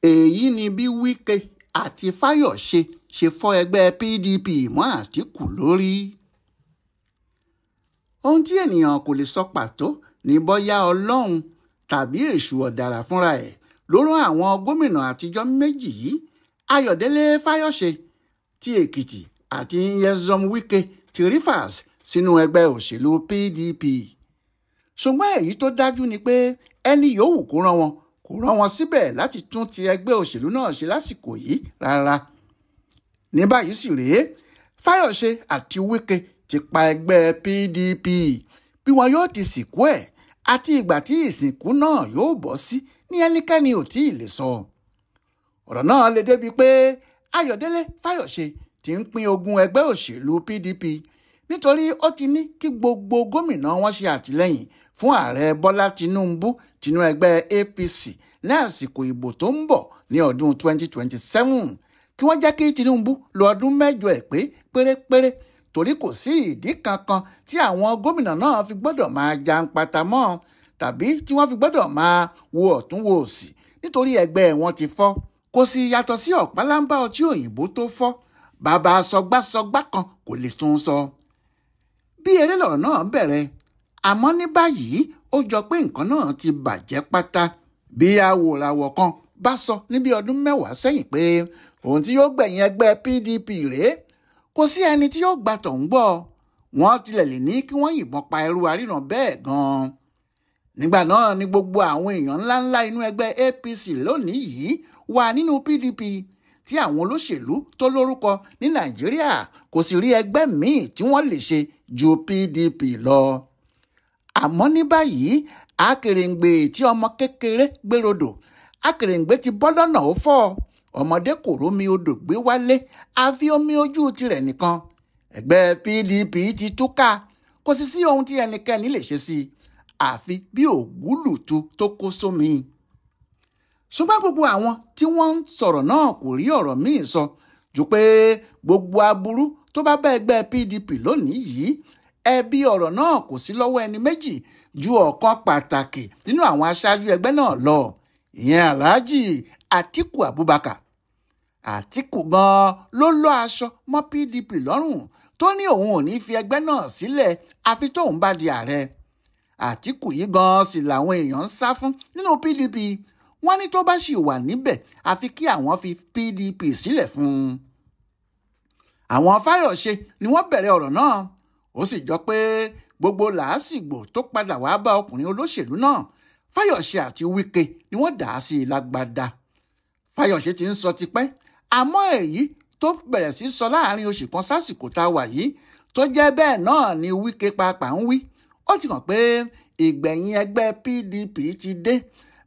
èyí ni bí Wike àti Fayose ṣe fọ́ ẹgbẹ́ PDP mọ́ Atiku lórí. Ohun tí ènìyàn kò lè sọ pàtó ní bóyá Ọlọ́run tàbí èṣù ọ̀dàrà fúnra ẹ̀ ló rán àwọn gómìnà àtijọ́ méjì yìí, Ayọ̀délé Fayoṣe ti Èkìtì àti Nyesom Wike ti Rivers sínú ẹgbẹ́ òṣèlú PDP. Ṣùgbọ́n èyí tó dájú ni pé ẹni yòówù kó rán wọn síbẹ̀ láti tún ti ẹgbẹ́ òṣèlú náà ṣe lásìkò yìí rárá. Ní báyìí sì rèé, Fayoṣe àti Wike ti pa ẹgbẹ́ PDP. Bí wọn yóò ti sìnkú ẹ̀ àti ìgbà tí ìsìnkú náà yóò bọ́ sí ní ẹnikẹ́ni ò tí ì lè sọ. Ọ̀rọ̀ náà lè débi pé Ayọ̀délé Fayoṣe ti ń pín ogún ẹgbẹ́ òṣèlú PDP nítorí ó ti ní kí gbogbo gómìnà wọn ṣe àtìlẹ́yìn fún ààrẹ Bọ́lá Tinubu tinú ẹgbẹ́ APC ní àsìkò ìbò tó ń bọ̀ ní ọdún 2027 kí wọ́n jẹ́ kí Tinubu lo ọdún 7 ẹ̀ pé pérépéré, torí kò sí ìdí kankan tí àwọn gómìnà náà fi gbọ́dọ̀ máa jàǹpátá mọ́ tàbí tí wọ́n fi gbọ́dọ̀ máa wo ọ̀tún wo òsì nítorí ẹgbẹ́ wọn ti fọ́. Kò sì yàtọ̀ sí ọ̀pálámbá ọtí òyìnbó tó fọ́, bàbá sọgbásọgbá kan kò lè tún sọ. Bí eré lọ̀rọ̀ náà bẹ̀rẹ̀, àmọ́ ní báyìí ó jọ pé nǹkan náà ti bàjẹ́ pátá. Bí awòràwọ̀ kan bá sọ níbi ọdún 10 sẹ́yìn pé ohun tí yóò gbẹ̀yìn ẹgbẹ́ PDP rèé, kò sí ẹni tí yóò gbà tọ̀hún gbọ́. Wọ́n tilẹ̀ lè ní kí wọ́n yìnbọn pa ẹrú aríran bẹ́ẹ̀ gan-an. Nígbà náà ni gbogbo àwọn èèyàn ńláńlá inú ẹgbẹ́ APC lónìí yìí wà nínú PDP, tí àwọn olóṣèlú tó lórúkọ ní Nàìjíríà kò sì rí ẹgbẹ́ míì tí wọ́n lè ṣe ju PDP lọ. Àmọ́ ní báyìí, akèrèǹgbè tí ọmọ kékeré gbérodò, akèrèǹgbè ti bọ́ lọ́nà ó fọ́. Ọmọdé kò rómi odò gbé wálé àfi omi ojú tirẹ̀ nìkan. Ẹgbẹ́ PDP ti túká, kò sì sí ohun tí ẹnikẹ́ni lè ṣe sí i àfi bí ògúlùtù tó kó sómi. Ṣùgbọ́n gbogbo àwọn tí wọ́n ń sọ̀rọ̀ náà kò rí ọ̀rọ̀ míì sọ ju pé gbogbo aburú tó bá bá ẹgbẹ́ PDP lónìí yìí, ẹ̀bi ọ̀rọ̀ náà kò sí lọ́wọ́ ẹni méjì ju ọ̀kan pàtàkì nínú àwọn aṣáájú ẹgbẹ́ náà lọ, ìyẹn Alhaji Atiku Abubakar. Atiku gan ló lọ́ aṣọ mọ́ PDP lọ́rùn tó ní òun ò ní fi ẹgbẹ́ náà sílẹ̀ àfi tóun bá di ààrẹ. Atiku yìí gan sì làwọn èèyàn ń sá fún nínú PDP. Wọ́n ní tó bá sì wà níbẹ̀ àfi kí àwọn fi PDP sílẹ̀ fún un. Àwọn Fayose ni wọ́n bẹ̀rẹ̀ ọ̀rọ̀ náà. Ó sì jọ pé gbogbo làásìgbò tó padà wá bá ọkùnrin olóṣèlú náà, Fayose àti Wike ni wọ́n dà á sí i lágbádá. Fayose ti ń sọ tipẹ́, àmọ́ èyí tó bẹ̀rẹ̀ sí sọ láàrin oṣù kan sásìkò tá a wà yìí tó jẹ́ bẹ́ẹ̀ náà ni Wike pàápàá ń wí. Ó ti hàn pé ìgbẹ̀yìn ẹgbẹ́ PDP ti dé.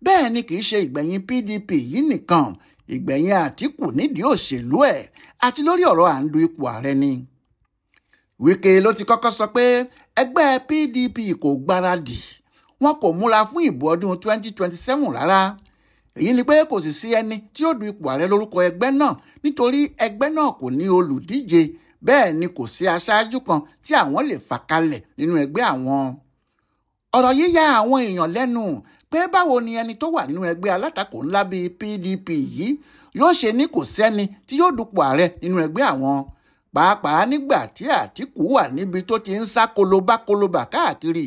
Bẹ́ẹ̀ ni kì í ṣe ìgbẹ̀yìn PDP yìí nìkan, ìgbẹ̀yìn Atiku nídìí òṣèlú ẹ̀ àti lórí ọ̀rọ̀ à ń du ipò ààrẹ ni. Wike ló ti kọ́kọ́ sọ pé ẹgbẹ́ PDP kò gbáradì, wọn kò múra fún ìbò ọdún 2027 rárá. Èyí ni pé kò sì sí ẹni tí ó du ipò ààrẹ lórúkọ ẹgbẹ́ náà nítorí ẹgbẹ́ náà kò ní olùdíje, bẹ́ẹ̀ ni kò sí aṣáájú kan tí àwọn lè fà kalẹ̀ nínú ẹgbẹ́ àwọn. Ọ̀rọ̀ yìí ya àwọn èèyàn lẹ́nu pé báwo ni ẹni tó wà nínú ẹgbẹ́ alátakò ńlá bíi PDP yìí yóò ṣe ní kò sẹ́ni tí yóò dupò ààrẹ nínú ẹgbẹ́ àwọn, pàápàá nígbà tí Atiku wà níbi tó ti ń sá kolobákolobà káàkiri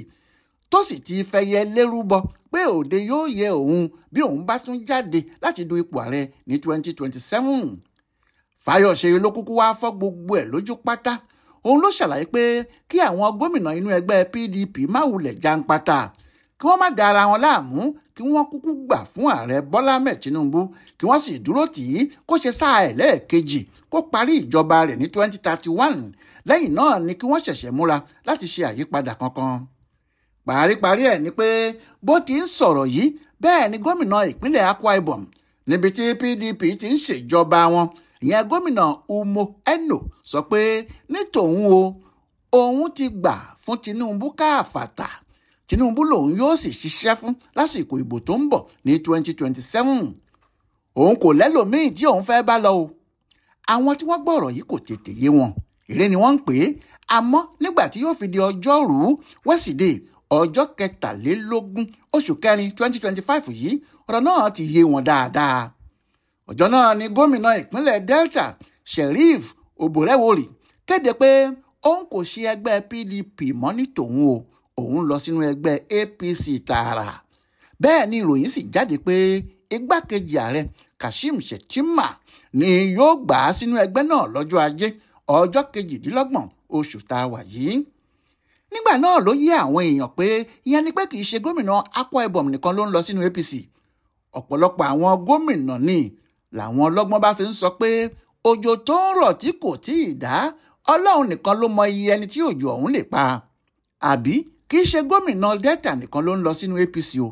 tó sì ti fẹyẹ lérúbọ pé òde yóò yẹ òun bí òun bá tún jáde láti du ipò ààrẹ ní 2027. Fayose ló kúkú wá fọ́ gbogbo ẹ̀ lójú pátá. Òun ló ṣàlàyé pé kí àwọn gómìnà inú ẹgbẹ́ PDP má wulẹ̀ jàǹpátá, kí wọ́n má dara wọn láàmú, kí wọ́n kúkú gbà fún ààrẹ Bọ́lá Ahmed Tinubu, kí wọ́n sì dúró tì í kó ṣe sáà ẹ̀ lẹ́ẹ̀kejì kó parí ìjọba rẹ̀ ní 2031. Lẹ́yìn náà ni kí wọ́n ṣẹ̀ṣẹ̀ múra láti ṣe àyípadà kankan. Paríparí ẹ̀ ni pé bó ti ń sọ̀rọ̀ yìí, bẹ́ẹ̀ ni gómìnà ìpínlẹ̀ Akwa Ibom níbi tí PDP ti ń ṣèjọba wọn, ìyẹn gómìnà Umo Eno sọ pé ní tòun òun ti gbà fún Tinubu káàfàtà. Tinubu lòun yóò sì ṣiṣẹ́ fún lásìkò ìbò tó ń bọ̀ ní 2027. Òun kò lẹ́lòmíì tí òun fẹ́ bá lọ o. Àwọn tí wọ́n gbọ́ ọ̀rọ̀ yìí kò tètè yé wọn. Èrè ni wọ́n ń pè é, àmọ́ nígbà tí yóò fi di ọjọ́rú Wẹ́sídẹ̀ẹ́ ọjọ́ 23 oṣù kẹrin 2025 yìí, ọ̀rọ̀ náà ti yé wọn dáadáa. ọjọ́ náà ni gómìnà ìpínlẹ̀ Delta Sheriff Oborevwori kéde pé òun kò ṣe ẹgbẹ́ PDP mọ́ ní tòun o, òun lọ sínú ẹgbẹ́ APC tààrà. Bẹ́ẹ̀ ni ìròyìn sì jáde pé igbákejì ààrẹ Kashim Shettima ni yóò gbà á sínú ẹgbẹ́ náà lọ́jọ́ ajé ọjọ́ 28 oṣù tá a wà yìí. Nígbà náà ló yé àwọn èèyàn pé ìyẹn ni pé kì í ṣe gómìnà Akwa Ibom nìkan ló ń lọ sínú APC. Ọ̀pọ̀lọpọ̀ àwọn gómìnà ni làwọn ọlọ́gbọ́n bá fi ń sọ pé òjò tó ń rọ̀ tí kò tí ì dá, Ọlọ́run nìkan ló mọ iye ẹni tí òjò ọ̀hún lè pa. Àbí kì í ṣe gómìnà Delta nìkan ló ń lọ sínú APC o,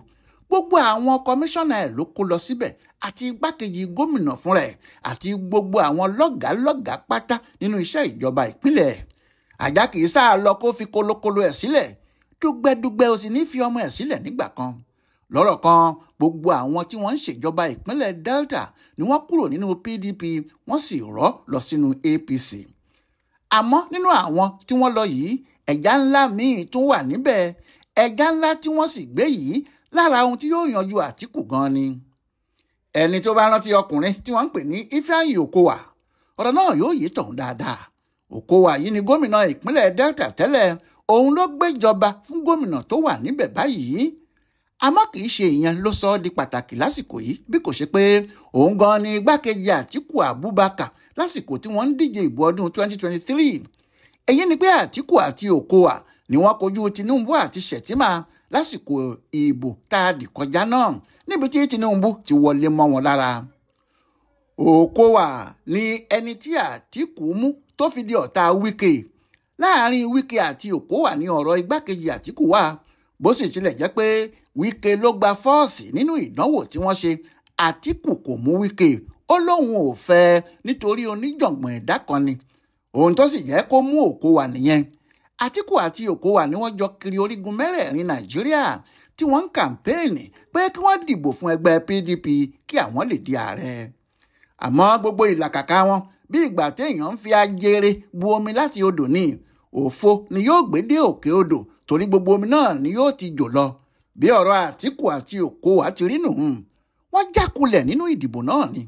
gbogbo àwọn kọmíṣánná ẹ̀ ló kó lọ síbẹ̀ àti igbákejì gómìnà fúnra ẹ̀ àti gbogbo àwọn lọ́gàálọ́gàá pátá nínú iṣẹ́ ìjọba ìpínlẹ̀. Àjà kì í sáà lọ kó fi kolokolo ẹ̀ sílẹ̀, dúgbẹ́dúgbẹ́ ó sì ní fi ọmọ ẹ̀ sílẹ̀ nígbà kan. Lọ́rọ̀ kan, gbogbo àwọn tí wọ́n ń ṣèjọba ìpínlẹ̀ Delta ni wọ́n kúrò nínú PDP wọ́n sì rọ́ lọ sínú APC. Àmọ́ nínú àwọn tí wọ́n lọ yìí, ẹ̀já ńlá míì tún wà níbẹ̀. Ẹ̀já ńlá tí wọ́n sì gbé yìí lára ohun tí yóò yanjú Atiku gan ni. Ẹni tó bá rántí ọkùnrin tí wọ́n ń pè ní Ifeanyi Okowa, ọ̀rọ̀ náà yóò yé tọ̀hún dáadáa. Okowa yìí ni gómìnà ìpínlẹ̀ Delta tẹ́lẹ̀, òun ló gbéjọba fún gómìnà tó wà níbẹ̀ báyìí. Àmọ́ kì í ṣe ìyẹn ló sọ ọ́ di pàtàkì lásìkò yìí, bí kò ṣe pé òun gan ni igbákejì Atiku Abubakar lásìkò tí wọ́n ń díje ìbò ọdún 2023. Èyí ni pé Atiku àti Okowa ni wọ́n kojú Tinubu àti Shettima lásìkò ìbò tá a dì kọjá náà, níbi tí Tinubu ti wọlé mọ́ wọn lára. Okowa ni ẹni tí Atiku mú tó fi di ọ̀tá Wike. Láàárín Wike àti Okowa ní ọ̀rọ̀ igbákejì Atiku wà, bó sì tilẹ̀ jẹ́ pé Wike ló gba fọ́ọ̀sì nínú ìdánwò tí wọ́n ṣe. Atiku kò mú Wike, ó lóun ò fẹ́ nítorí oníjàngbọ̀n ẹ̀dá kan ni. Ohun tó sì jẹ́ kó mú Okowa nìyẹn. Atiku àti Okowa ni wọ́n jọ kiri orígun mẹ́rẹ̀ẹ̀rin Nàìjíríà tí wọ́n ń kàmpéènì pé kí wọ́n dìbò fún ẹgbẹ́ PDP kí àwọn lè di ààrẹ. Àmọ́ gbogbo ìlàkàkà wọn bí ìgbà téèyàn ń fi ajere bu omi láti odò ni, òfo ni yóò gbé dé òkè odò torí gbogbo omi náà ni yóò ti jò lọ. Bí ọ̀rọ̀ Atiku àti Okowa ti rí nù, wọ́n jákulẹ̀ nínú ìdìbò náà ni.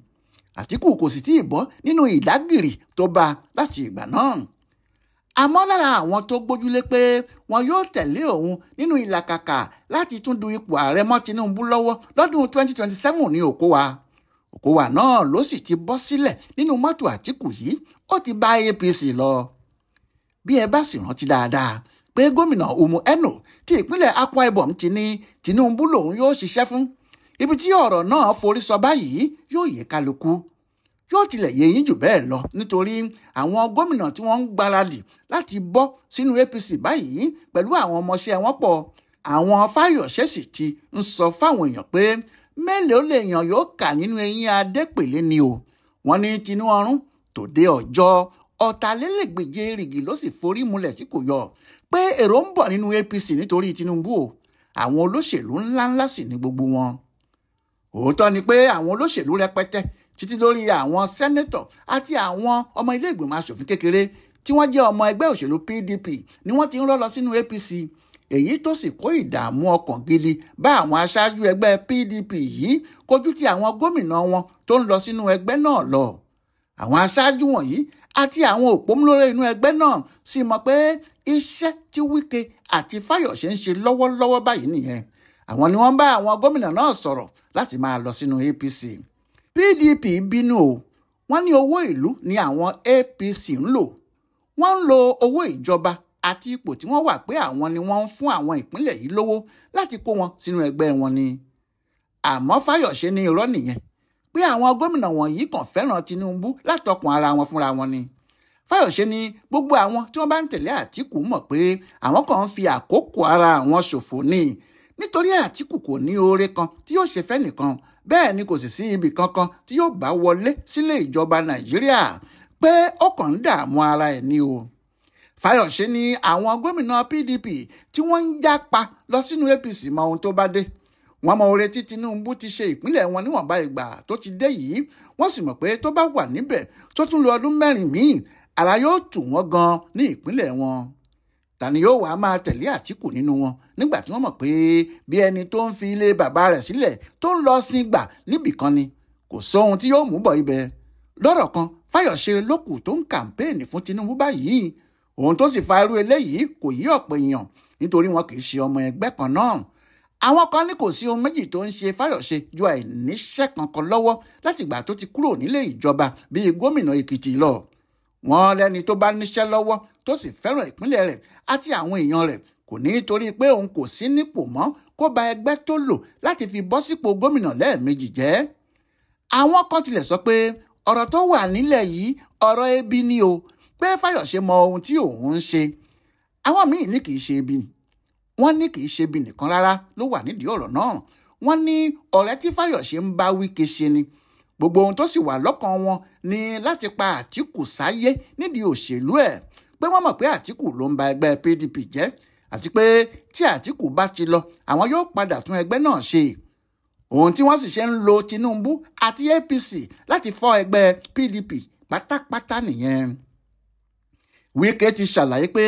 Atiku kò sì tí ì bọ́ nínú ìdágìrì tó bá láti ìgbà náà. Àmọ́ lára àwọn tó gbójúlé pé wọn yóò tẹ̀lé òun nínú ìlàkàkà láti tún du ipò ààrẹ mọ́ Tinubu lọ́wọ́ lọ́dún 2027 ní Okowa. Okowa náà ló sì ti bọ́ sílẹ̀ nínú mọ́tò Atiku yìí, ó ti bá APC lọ. Bí ẹ bá sì rántí dáadáa pé gómìnà Umu Eno ti ìpínlẹ̀ Akwa Ibom ti ní Tinubu lòun yóò ṣiṣẹ́ fún, ibi tí ọ̀rọ̀ náà forí sọ báyìí yóò yé kálukú. Yóò tilẹ̀ yé yín jù bẹ́ẹ̀ lọ nítorí àwọn gómìnà tí wọ́n ń gbáradì láti bọ́ sínú APC báyìí pẹ̀lú àwọn ọmọọṣẹ́ wọn pọ̀. Àwọn Fayoṣe sì ti ń sọ fáwọn èèyàn pé mélòó lèèyàn yóò kà nínú eyín Adépèlé ni o. Wọ́n ní tinú ọrún tòde ọjọ́ ọ̀tàlélẹ́gbèje rìgì ló sì forí mulẹ̀ tí kò yọ pé èrò ń bọ̀ nínú APC nítorí Tinubu o. Àwọn olóṣèlú ńláńlá sì ní gbogbo wọn. Òótọ́ ni pé àwọn olóṣèlú rẹpẹtẹ títí lórí àwọn sẹ́nẹ́tọ̀ àti àwọn ọmọ ilé ìgbìmọ̀ asòfin kékeré tí wọ́n jẹ́ ọmọ ẹgbẹ́ òṣèlú PDP ni wọ́n ti ń rọ́ lọ sínú APC, èyí tó sì kó ìdààmú ọkàn gidi bá àwọn aṣáájú ẹgbẹ́ PDP yìí kojú ti àwọn gómìnà wọn tó ń lọ sínú ẹgbẹ́ náà lọ. Àwọn aṣáájú wọ̀nyí àti àwọn òpómúléró inú ẹgbẹ́ náà sì mọ̀ pé iṣẹ́ tí Wike àti Fayoṣe ń ṣe lọ́wọ́lọ́wọ́ báyìí nìyẹn. Àwọn ni wọ́n bá àwọn gómìnà náà sọ̀rọ̀ láti máa lọ sínú APC. PDP bínú o, wọ́n ní owó ìlú ni àwọn APC ń lò. Wọ́n ń lo owó ìjọba àti ipò tí wọ́n wà pé àwọn ni wọ́n ń fún àwọn ìpínlẹ̀ yìí lówó láti kó wọn sínú ẹgbẹ́ wọn ni. Àmọ́ Fayoṣe ní irọ́ nìyẹn, pé àwọn gómìnà wọ̀nyí kàn fẹ́ràn Tinubu látọkùn ara wọn fúnra wọn ni. Fayoṣe ní gbogbo àwọn tí wọ́n bá ń tẹ̀lé Atiku mọ̀ pé àwọn kan ń fi àkókò ara àwọn ṣòfò ni, nítorí Atiku kò ní oore kan tí yóò ṣe fẹ́ nìkan, bẹ́ẹ̀ ni kò sì sí ibì kankan tí yóò bá wọlé sílé ìjọba Nàìjíríà, pé ó kàn ń dààmú ara ẹ̀ ni o. Fayoṣe ní àwọn gómìnà PDP tí wọ́n ń jápa lọ sínú APC mọ ohun tó bá dé. Wọ́n mọ oore tí Tinubu ti ṣe ìpínlẹ̀ wọn níwọ̀nba ìgbà tó ti dé yìí, wọ́n sì mọ̀ pé tó bá wà níbẹ̀ tó tún lo ọdún 4 míì, ara yóò tù wọ́n gan ní ìpínlẹ̀ wọn. Tani yóò wá máa tẹ̀lé Atiku nínú wọn nígbà tí wọ́n mọ̀ pé bí ẹni tó ń fi ilé bàbá rẹ̀ sílẹ̀ tó ń lọ sin gbà níbìkan ni. kò sóhun tí yóò mú bọ̀ ibẹ̀. Lọ́rọ̀ kan, Fáyọ̀ṣe lókù tó ń kàmpéènì fún Tinubu báyìí. Ohun tó sì fa irú eléyìí kò yí ọ̀pọ̀ èèyàn nítorí wọn kì í ṣe ọmọ ẹgbẹ́ kan náà. Àwọn kan ní kò sí ohun méjì tó ń ṣe Fáyọ̀ṣe ju àìníṣẹ́ kankan lọ́wọ́ látìgbà tó ti kúrò nílé ìjọba bíi gómìnà Èkìtì lọ. Wọ́n lẹ́ni tó bá níṣẹ́ lọ́wọ́ tó sì fẹ́ràn ìpínlẹ̀ rẹ̀ àti àwọn èèyàn rẹ̀ kò ní torí pé òun kò sí nípò mọ́ kó ba ẹgbẹ́ tó lò láti fi bọ́ sípò gómìnà lẹ́ẹ̀mejì jẹ́. Àwọn kan tilẹ̀ sọ pé ọ̀rọ̀ tó wà nílẹ̀ yìí ọ̀rọ̀ ebi ni o, pé Fáyọ̀ṣe mọ ohun tí òun ń ṣe. Àwọn míì ní kì í ṣe ebi, wọ́n ní kì í ṣe ebi nìkan rárá ló wà nídìí ọ̀rọ̀ náà. Wọ́n ní ọ̀rẹ́ tí Fáyọ̀ṣe ń bá Wike ṣe ni. Gbogbo ohun tó sì wà lọ́kàn wọn ni láti pa Atiku sáyé nídìí òṣèlú ẹ̀, pé wọ́n mọ̀ pé Atiku ló ń ba ẹgbẹ́ PDP jẹ́ àti pé tí Atiku bá ti lọ àwọn yóò padà tún ẹgbẹ́ náà ṣe. Ohun tí wọ́n sì ṣe ń lo Tinubu àti APC láti fọ́ ẹgbẹ́ PDP pátápátá nìyẹn. Wike ti ṣàlàyé pé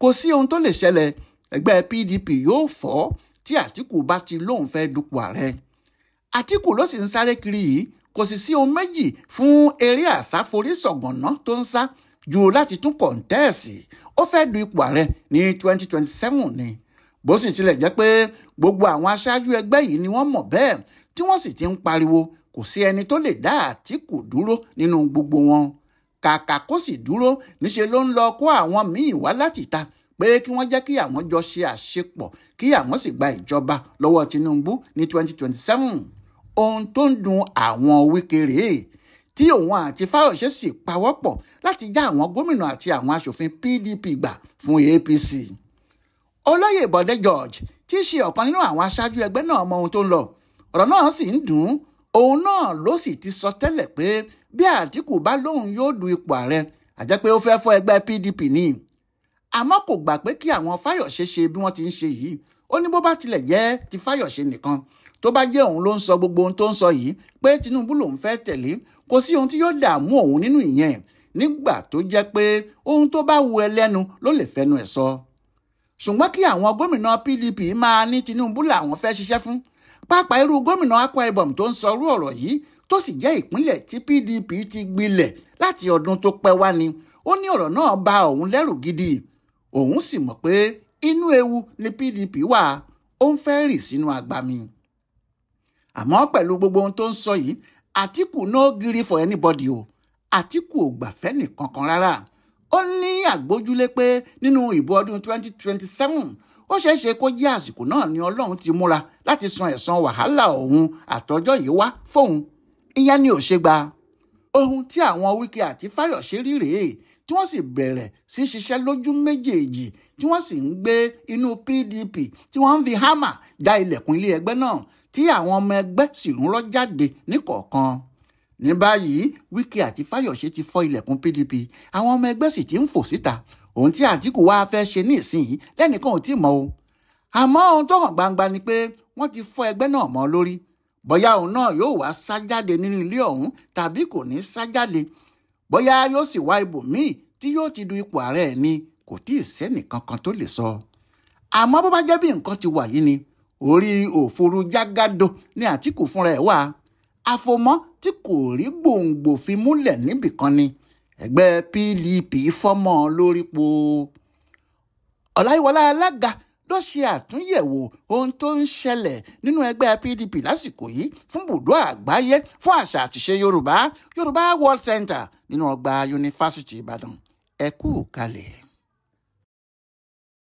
kò sí ohun tó lè ṣẹlẹ̀, ẹgbẹ́ PDP yóò fọ́ tí Atiku bá ti lóun fẹ́ dupò ààrẹ. Atiku ló sì ń sáré kiri yìí, kò sì sí ohun méjì fún eré àsáforísọ̀gbọ̀nná tó ń sá ju láti tún kọ̀ǹtẹ́ẹ̀sì. Ó fẹ́ du ipò ààrẹ ní 2027 ni. Bó sì tilẹ̀ jẹ́ pé gbogbo àwọn aṣáájú ẹgbẹ́ yìí ni wọ́n mọ̀ bẹ́ẹ̀ tí wọ́n sì ti ń pariwo kò sí ẹni tó lè dá Atiku dúró nínú gbogbo wọn. Kàkà kó sì dúró, níṣe ló ń lọ kó àwọn míì wá láti ta pé kí wọ́n jẹ́ kí àwọn jọ ṣe àṣepọ̀ kí àwọn sì gba ìjọba lọ́wọ́ Tinubu ní 2027. Ohun tó ń dùn àwọn Wike rèé, tí òun àti Fáyọ̀ṣe sì pawọ́pọ̀ láti já àwọn gómìnà àti àwọn aṣòfin PDP gbà fún APC. Olóyè Bọ̀dé George tí í ṣe ọ̀kan nínú àwọn aṣáájú ẹgbẹ́ náà mọ ohun tó ń lọ. Ọ̀rọ̀ náà sì ń dùn ún. Òun náà ló sì ti sọ tẹ́lẹ̀ pé bí Atiku bá lóun yóò du ipò ààrẹ, àjẹ́ pé ó fẹ́ fọ́ ẹgbẹ́ PDP ni. Àmọ́ kò gbà pé kí àwọn Fáyọ̀ṣe ṣe bí wọ́n ti ń ṣe yìí. Ó ní bó bá tilẹ̀ jẹ́ ti Fáyọ̀ṣe nìkan, tó bá jẹ́ òun ló ń sọ gbogbo ohun tó ń sọ yìí pé Tinubu lòun fẹ́ tẹ̀lé, kò sí ohun tí yóò dààmú òun nínú ìyẹn, nígbà tó jẹ́ pé ohun tó bá wu ẹlẹ́nu ló lè fẹnu ẹ̀ sọ. Ṣùgbọ́n kí àwọn gómìnà PDP máa ní Tinubu làwọn fẹ́ ṣiṣẹ́ fún, pàápàá irú gómìnà Akwa Ibom tó ń sọrú ọ̀rọ̀ yìí tó sì jẹ́ ìpínlẹ̀ tí PDP ti gbilẹ̀ láti ọdún tó pẹ́ wá ni. Ó ní ọ̀rọ̀ náà bà òun lẹ́rù gidi. Òun sì mọ̀ pé inú ewu ni PDP wà, ó ń fẹ́ rì sínú agbami. Àmọ́ pẹ̀lú gbogbo ohun tó ń sọ yìí, Atiku no gree for anybody o. Atiku ò gbàfẹ́ nìkankan rárá. Ó ní àgbójúlé pé nínú ìbò ọdún 2027 ó ṣeé ṣe kó jẹ́ àsìkò náà ni Ọlọ́run ti múra láti san ẹ̀san wàhálà òun àtọjọ́ yìí wá fóun. Ìyẹn ni ò ṣe gbà. Ohun tí àwọn Wike àti Fáyọ̀ṣe rí rèé, tí wọ́n sì bẹ̀rẹ̀ sí ṣiṣẹ́ lójú méjèèjì, tí wọ́n sì ń gbé inú PDP, tí wọ́n ń fi hámà já ilẹ̀kùn ilé ẹgbẹ́ náà, tí àwọn ọmọ ẹgbẹ́ sì ń rọ́ jáde níkọ̀ọ̀kan. Ní báyìí, Wike àti Fáyọ̀ṣe ti fọ́ ilẹ̀kùn PDP, àwọn ọmọ ẹgbẹ́ sì ti ń fò síta. Ohun tí Atiku wá fẹ́ ṣe ní ìsinyìí lẹ́nìkan ò tí mọ̀ o. Àmọ́ ohun tó hàn gbangba ni pé wọ́n ti fọ́ ẹgbẹ́ náà mọ́ lórí. Bóyá òun náà yóò wá sá jáde nínú ilé ọ̀hún tàbí kò ní sá jáde. Bóyá yóò sì wá ibòmíì tí yóò ti du ipò ààrẹ ni kò tí ì sẹ́nìkankan tó lè sọ. Àmọ́ bó bá jẹ́ bí nǹkan ti wà yìí ni, orí òfurú jágádó ní Atiku fúnra ẹ̀ wà. Àfòmọ́ tí kò rí gbòǹgbò fi múlẹ̀ níbìkan ni ẹgbẹ́ PDP fọ́mọ́ lórí po. Ọláyíwọlá alága ló ṣe àtúnyẹ̀wò ohun tó ń ṣẹlẹ̀ nínú ẹgbẹ́ PDP lásìkò yìí fún bùdó àgbáyé fún àṣà àtìṣe Yorùbá World Center nínú ọgbà Yunifásítì Ìbàdàn. Ẹ kú kalẹ̀.